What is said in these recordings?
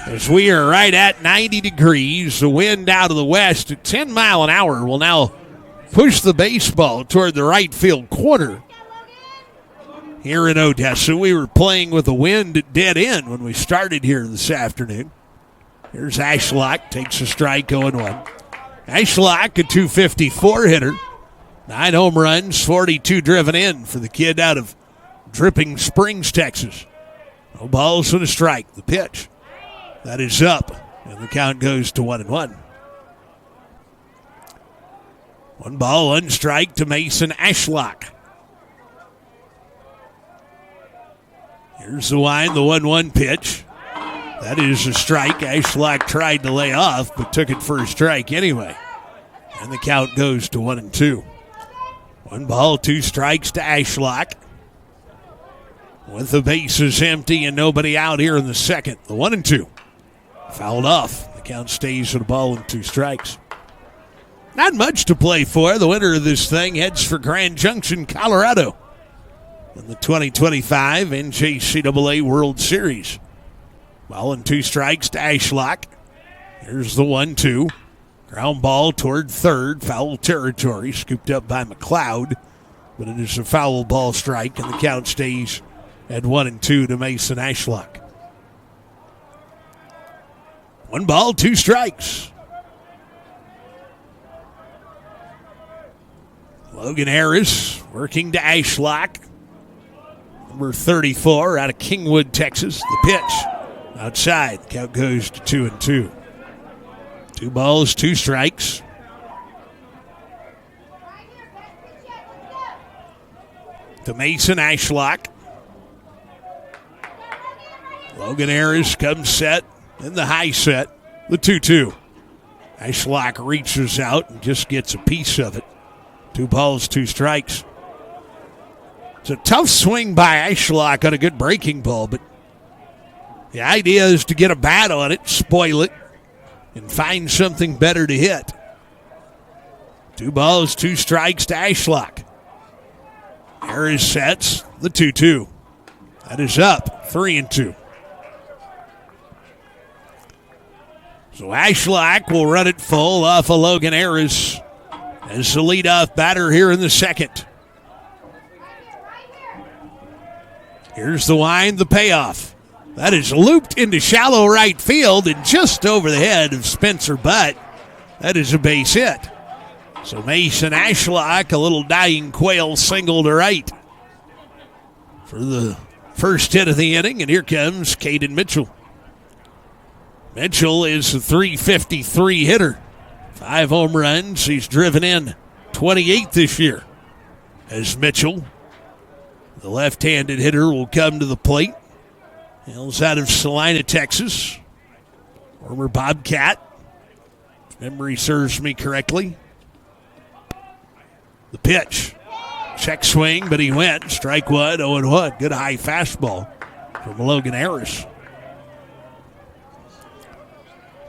as we are right at 90 degrees. The wind out of the west at 10 mile an hour will now push the baseball toward the right field corner. Here in Odessa, we were playing with the wind at dead end when we started here this afternoon. Here's Ashlock, takes a strike, 0-1. Ashlock, a .254 hitter. 9 home runs, 42 driven in for the kid out of Dripping Springs, Texas. No balls and a strike. The pitch. That is up, and the count goes to 1-1. 1 ball, 1 strike to Mason Ashlock. Here's the wind, the 1-1 pitch. That is a strike. Ashlock tried to lay off, but took it for a strike anyway. And the count goes to 1-2. 1 ball, 2 strikes to Ashlock. With the bases empty and nobody out here in the second. The 1-2. Fouled off. The count stays at a ball and 2 strikes. Not much to play for. The winner of this thing heads for Grand Junction, Colorado, in the 2025 NJCAA World Series. Ball and 2 strikes to Ashlock. Here's the 1-2. Ground ball toward third. Foul territory. Scooped up by McLeod. But it is a foul ball strike, and the count stays at 1-2 to Mason Ashlock. 1 ball, 2 strikes. Logan Harris working to Ashlock. Number 34 out of Kingwood, Texas. The pitch outside. Count goes to 2-2. 2 balls, 2 strikes. To Mason Ashlock. Logan Harris comes set in the high set. The 2-2. Ashlock reaches out and just gets a piece of it. 2 balls, 2 strikes. It's a tough swing by Ashlock on a good breaking ball, but the idea is to get a bat on it, spoil it, and find something better to hit. 2 balls, 2 strikes to Ashlock. Harris sets the 2-2. That is up, 3-2. So Ashlock will run it full off of Logan Harris as the leadoff batter here in the second. Here's the wind, the payoff. That is looped into shallow right field and just over the head of Spencer Butt. That is a base hit. So Mason Ashlock, a little dying quail single to right for the first hit of the inning, and here comes Caden Mitchell. Mitchell is a .353 hitter. 5 home runs. He's driven in 28 this year. As Mitchell, the left-handed hitter, will come to the plate. Hails out of Salina, Texas. Former Bobcat, if memory serves me correctly. The pitch. Check swing, but he went. Strike 1, 0-1. Good high fastball from Logan Harris.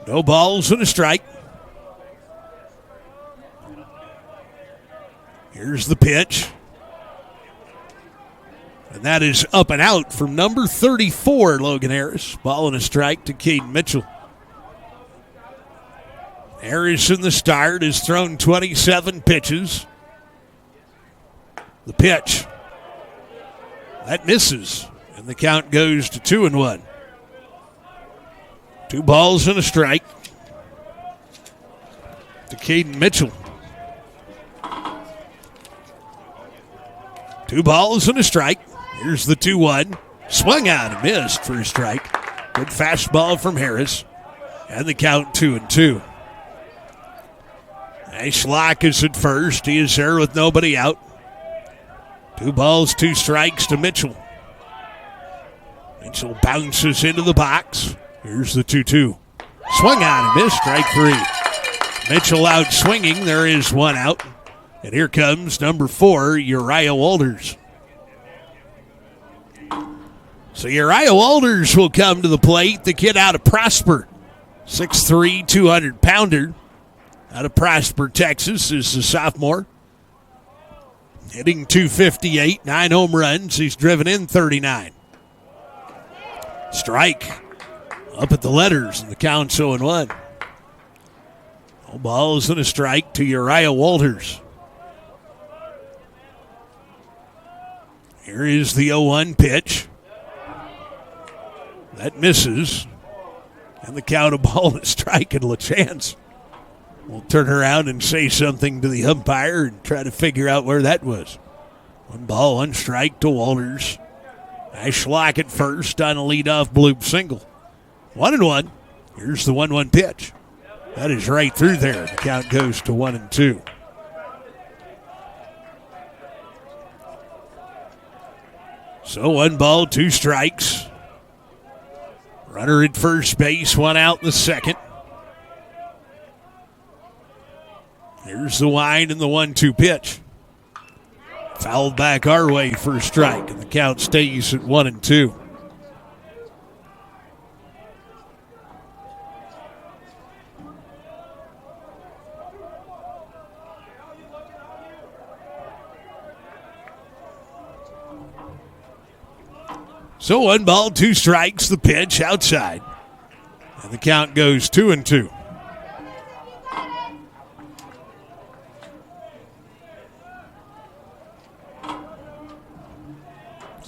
No balls and a strike. Here's the pitch. And that is up and out from number 34, Logan Harris. Ball and a strike to Caden Mitchell. Harris in the start has thrown 27 pitches. The pitch. That misses. And the count goes to 2-1. 2 balls and a strike to Caden Mitchell. 2 balls and a strike. Here's the 2-1. Swung out and missed for a strike. Good fastball from Harris. And the count 2-2. Ashlock is at first. He is there with nobody out. 2 balls, 2 strikes to Mitchell. Mitchell bounces into the box. Here's the 2-2. Swung out and missed. Strike 3. Mitchell out swinging. There is 1 out. And here comes number 4, Uriah Walters. So Uriah Walters will come to the plate. The kid out of Prosper. 6'3", 200-pounder. Out of Prosper, Texas, is the sophomore. Hitting .258, 9 home runs. He's driven in 39. Strike. up at the letters, and the count's 0-1. No balls and a strike to Uriah Walters. Here is the 0-1 pitch. That misses. And the count, a ball and a strike, and LaChance will turn around and say something to the umpire and try to figure out where that was. 1 ball, 1 strike to Walters. Ashlock at first on a leadoff bloop single. 1-1. Here's the 1-1 pitch. That is right through there. The count goes to 1-2. So 1 ball, 2 strikes. Runner at first base, 1 out in the second. Here's the wind and the 1-2 pitch. Fouled back our way for a strike, and the count stays at 1-2. So 1 ball, 2 strikes, the pitch outside. And the count goes 2-2.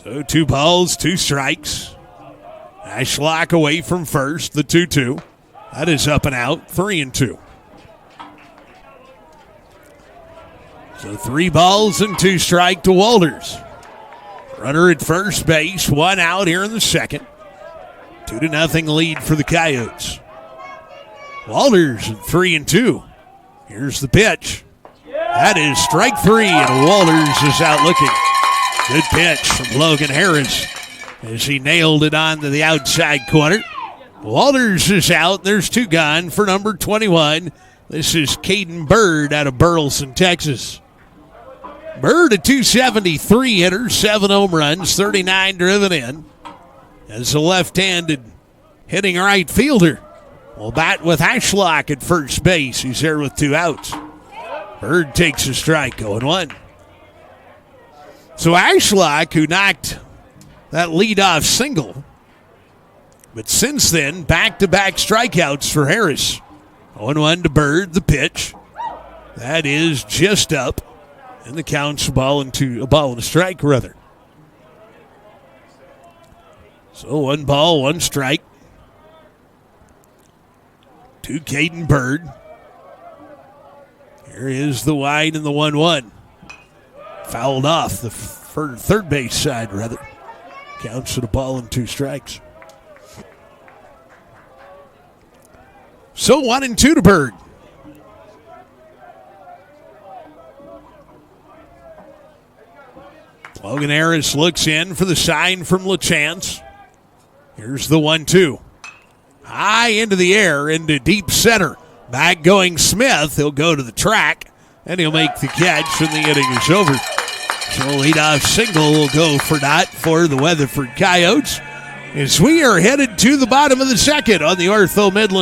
So 2 balls, 2 strikes. Ashlock away from first, the 2-2. That is up and out, 3-2. So 3 balls and 2 strike to Walters. Runner at first base, 1 out here in the second. 2-0 lead for the Coyotes. Walters at 3-2. Here's the pitch. That is strike 3, and Walters is out looking. Good pitch from Logan Harris as he nailed it onto the outside corner. Walters is out. There's 2 gone for number 21. This is Caden Bird out of Burleson, Texas. Bird, a .273 hitter, 7 home runs, 39 driven in. As a left-handed hitting right fielder, will bat with Ashlock at first base. He's there with 2 outs. Bird takes a strike, 0-1. So Ashlock, who knocked that leadoff single, but since then, back-to-back strikeouts for Harris. 0-1 to Bird, the pitch. That is just up. And the count's a ball and a strike, rather. So 1 ball, 1 strike to Caden Bird. Here is the wide and the 1-1. Fouled off the third base side, rather. Counts at a ball and 2 strikes. So 1-2 to Bird. Logan Harris looks in for the sign from LaChance. Here's the 1-2. High into the air, into deep center. Back going Smith. He'll go to the track, and he'll make the catch, and the inning is over. So leadoff single will go for naught for the Weatherford Coyotes as we are headed to the bottom of the second on the Ortho Midland